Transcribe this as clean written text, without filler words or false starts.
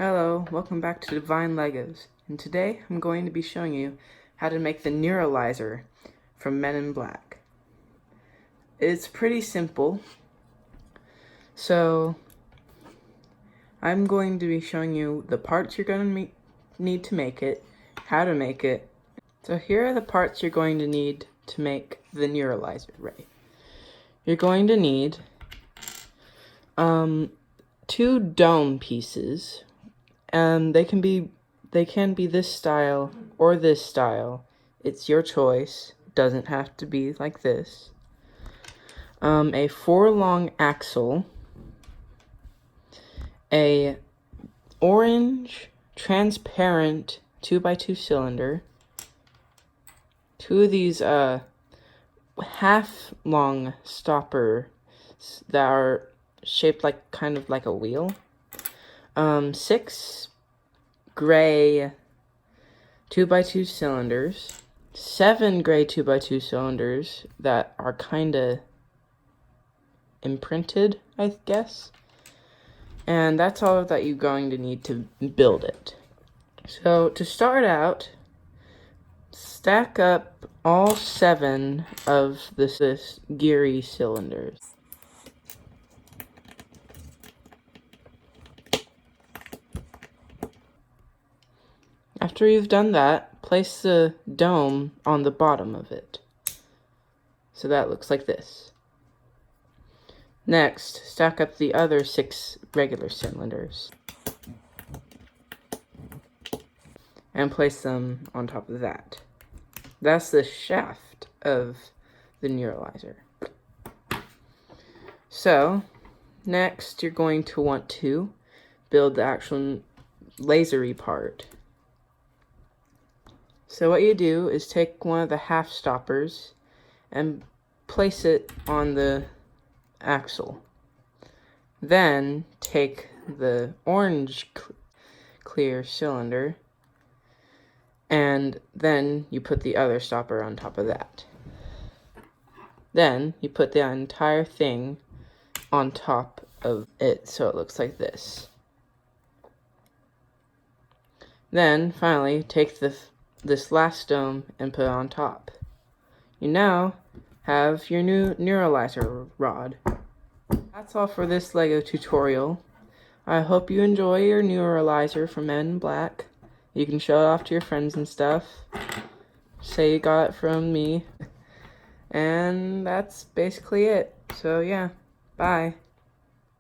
Hello, welcome back to Divine Legos, and today I'm going to be showing you how to make the Neuralyzer from Men in Black. It's pretty simple, so I'm going to be showing you the parts you're going to need to make it, how to make it. So here are the parts you're going to need to make the Neuralyzer ray. You're going to need 2 dome pieces. They can be this style or this style. It's your choice. It doesn't have to be like this. A 4-long axle, a orange transparent 2x2 cylinder, 2 of these half-long stoppers that are shaped like kind of like a wheel. 6 gray 2x2 cylinders, 7 gray 2x2 cylinders that are kinda imprinted, I guess. And that's all that you're going to need to build it. So to start out, stack up all 7 of this geary cylinders. After you've done that, place the dome on the bottom of it. So that looks like this. Next, stack up the other 6 regular cylinders and place them on top of that. That's the shaft of the Neuralyzer. So, next you're going to want to build the actual lasery part. So what you do is take one of the half stoppers and place it on the axle. Then take the orange clear cylinder and then you put the other stopper on top of that. Then you put the entire thing on top of it so it looks like this. Then finally take this last dome and put it on top. You now have your new Neuralyzer rod. That's all for this Lego tutorial. I hope you enjoy your Neuralyzer from Men in Black. You can show it off to your friends and stuff. Say you got it from me. And that's basically it. So yeah, bye.